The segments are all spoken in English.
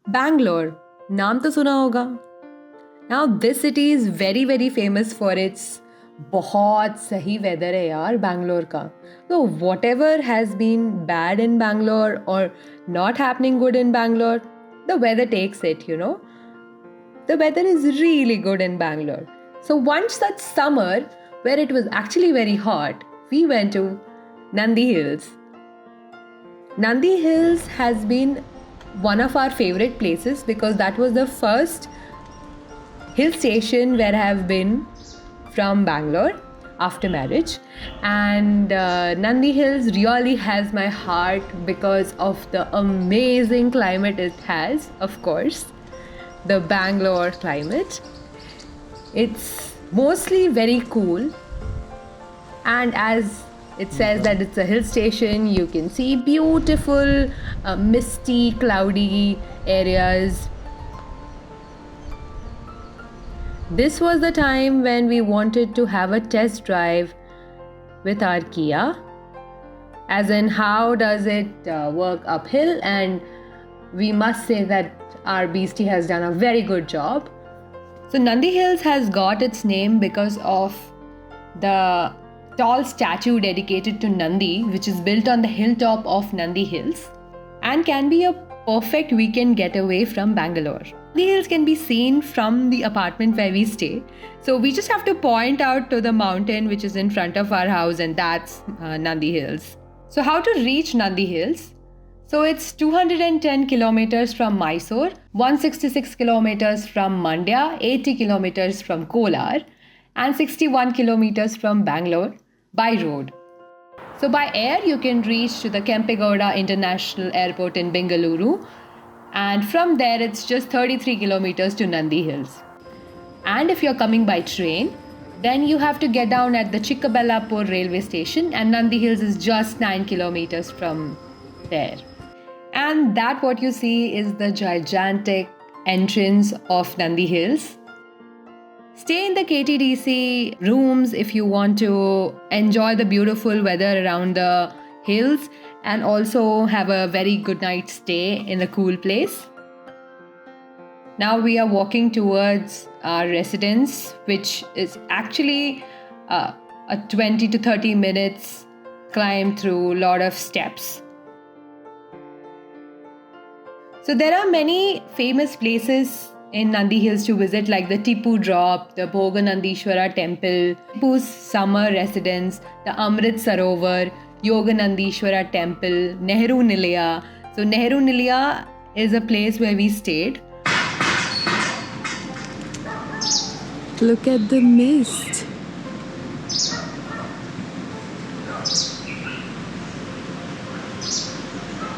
Bangalore, नाम तो सुना होगा. Now this city is very very famous for its बहुत सही weather है यार Bangalore का. So whatever has been bad in Bangalore or not happening good in Bangalore, the weather takes it, you know. The weather is really good in Bangalore. So one such summer where it was actually very hot, we went to Nandi Hills. Nandi Hills has been one of our favorite places because that was the first hill station where I have been from Bangalore after marriage. And Nandi Hills really has my heart because of the amazing climate it has, of course, the Bangalore climate. It's mostly very cool, and as it says that it's a hill station, you can see beautiful, misty, cloudy areas. This was the time when we wanted to have a test drive with our Kia. As in, how does it work uphill? And we must say that our beastie has done a very good job. So Nandi Hills has got its name because of the tall statue dedicated to Nandi, which is built on the hilltop of Nandi Hills and can be a perfect weekend getaway from Bangalore. Nandi Hills can be seen from the apartment where we stay. So we just have to point out to the mountain which is in front of our house, and that's Nandi Hills. So how to reach Nandi Hills? So it's 210 kilometers from Mysore, 166 kilometers from Mandya, 80 kilometers from Kolar, and 61 kilometers from Bangalore by road. So by air, you can reach to the Kempegowda International Airport in Bengaluru, and from there it's just 33 kilometers to Nandi Hills. And if you're coming by train, then you have to get down at the Chikkabellapur railway station, and Nandi Hills is just 9 kilometers from there. And that what you see is the gigantic entrance of Nandi Hills. Stay in the KTDC rooms if you want to enjoy the beautiful weather around the hills and also have a very good night's stay in a cool place. Now we are walking towards our residence, which is actually a 20 to 30 minutes climb through a lot of steps. So there are many famous places in Nandi Hills to visit, like the Tipu Drop, the Bhoganandishwara Temple, Tipu's summer residence, the Amrit Sarovar, Yoganandishwara Temple, Nehru Nilaya. So Nehru Nilaya is a place where we stayed. Look at the mist.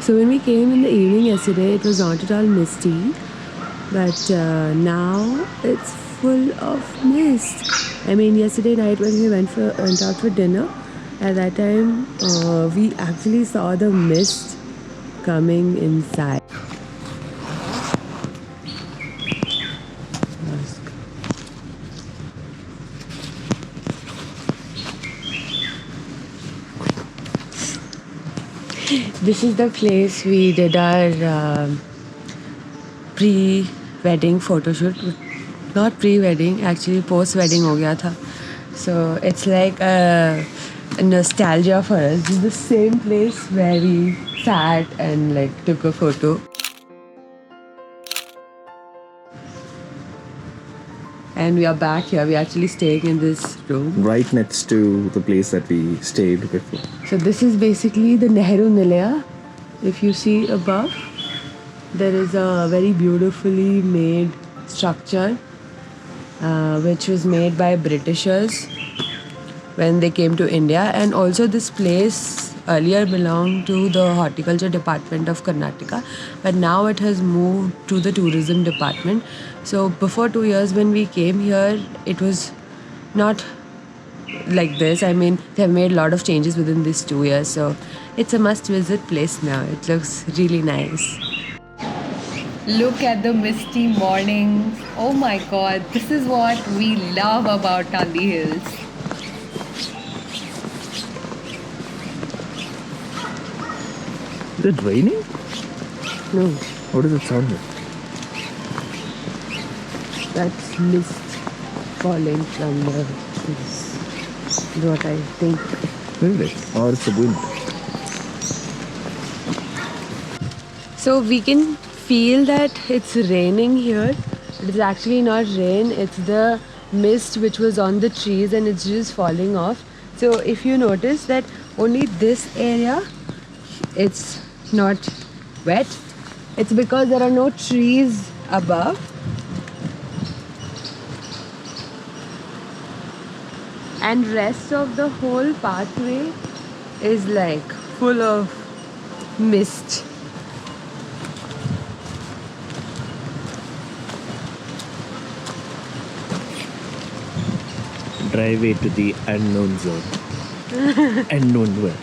So when we came in the evening yesterday, it was not at all misty. But now it's full of mist. I mean, yesterday night when we went out for dinner, at that time we actually saw the mist coming inside. This is the place we did our pre-wedding photo shoot. Not pre-wedding, actually post-wedding ho gaya tha. So it's like a nostalgia for us. This is the same place where we sat and like took a photo. And we are back here. We're actually staying in this room. Right next to the place that we stayed before. So this is basically the Nehru Nilaya. If you see above, there is a very beautifully made structure which was made by Britishers when they came to India. And also this place earlier belonged to the horticulture department of Karnataka, but now it has moved to the tourism department. So before 2 years when we came here, it was not like this. I mean, they have made a lot of changes within these 2 years. So it's a must visit place now. It looks really nice. Look at the misty mornings. Oh my god, this is what we love about Nandi Hills. Is it raining? No. What does it sound like? That's mist falling from the trees. Is what I think. Really? Or it's a wind? So we can feel that it's raining here. It is actually not rain, it's the mist which was on the trees and it's just falling off. So if you notice that only this area, it's not wet. It's because there are no trees above. And rest of the whole pathway is like full of mist. Driveway to the unknown zone. Unknown world.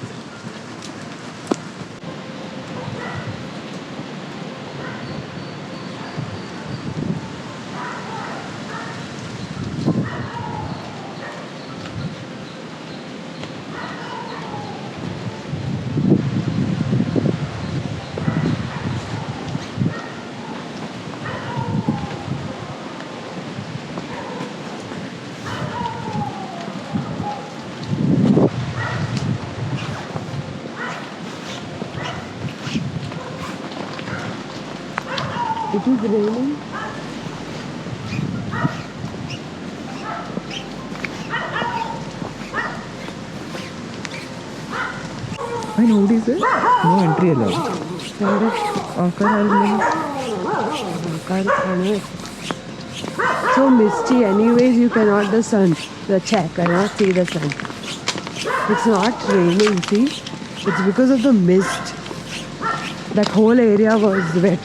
It is raining. I know what is it? No entry allowed. So misty, anyways, you cannot the sun. The check, cannot see the sun. It's not raining, see? It's because of the mist. That whole area was wet.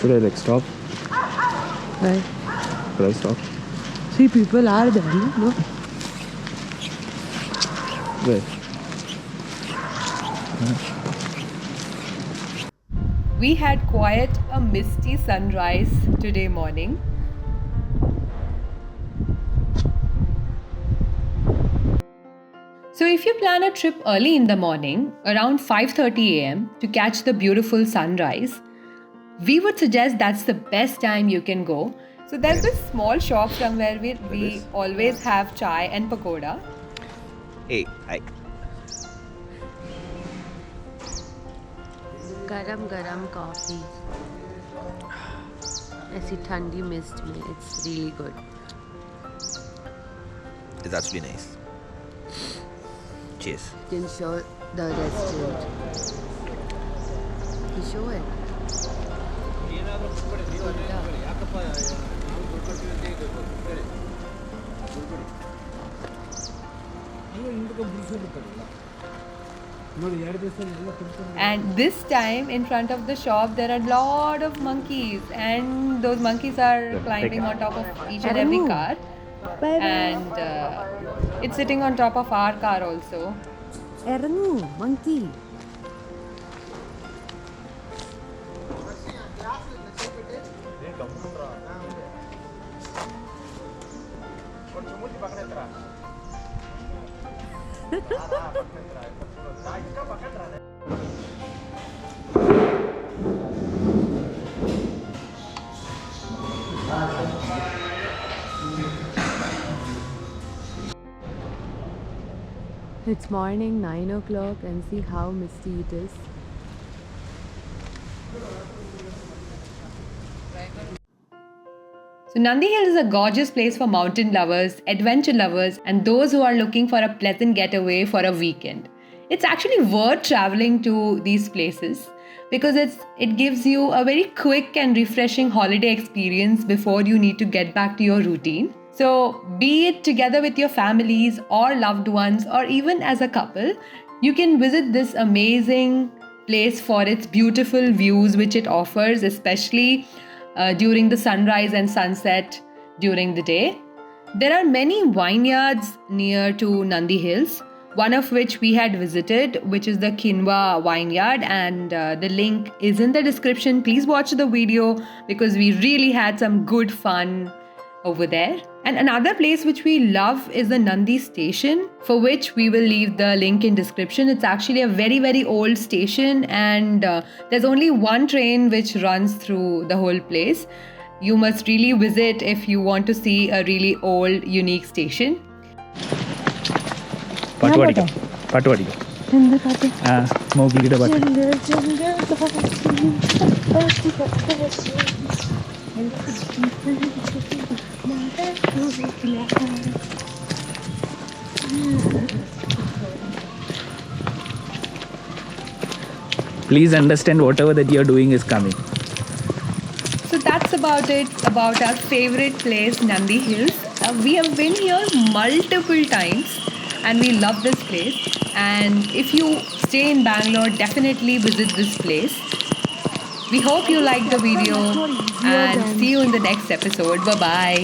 Should I like stop? Right? Should I stop? See, people are there, no? Where? We had quite a misty sunrise today morning. So if you plan a trip early in the morning, around 5:30 a.m. to catch the beautiful sunrise, we would suggest that's the best time you can go. So there's this small shop somewhere where we always have chai and pakoda. Hey, hi. Garam coffee. ऐसी ठंडी mist में, it's really good. It's actually nice. Cheers. You can show the restaurant. You show it. And this time in front of the shop there are a lot of monkeys, and those monkeys are climbing on top of each and every car, and it's sitting on top of our car also. Monkey. It's morning, 9 o'clock, and see how misty it is. So Nandi Hills is a gorgeous place for mountain lovers, adventure lovers, and those who are looking for a pleasant getaway for a weekend. It's actually worth traveling to these places because it gives you a very quick and refreshing holiday experience before you need to get back to your routine. So be it together with your families or loved ones or even as a couple, you can visit this amazing place for its beautiful views which it offers, especially during the sunrise and sunset during the day. There are many vineyards near to Nandi Hills, one of which we had visited, which is the Kinwa Vineyard, and the link is in the description. Please watch the video because we really had some good fun over there. And another place which we love is the Nandi station, for which we will leave the link in description. It's actually a very, very old station, and there's only one train which runs through the whole place. You must really visit if you want to see a really old, unique station. പാട്ട് മോഗിയുടെ പാട്ട്. Please understand whatever that you are doing is coming. So that's about it, about our favorite place, Nandi Hills. We have been here multiple times and we love this place. And if you stay in Bangalore, definitely visit this place. We hope you liked the video and see you in the next episode. Bye-bye.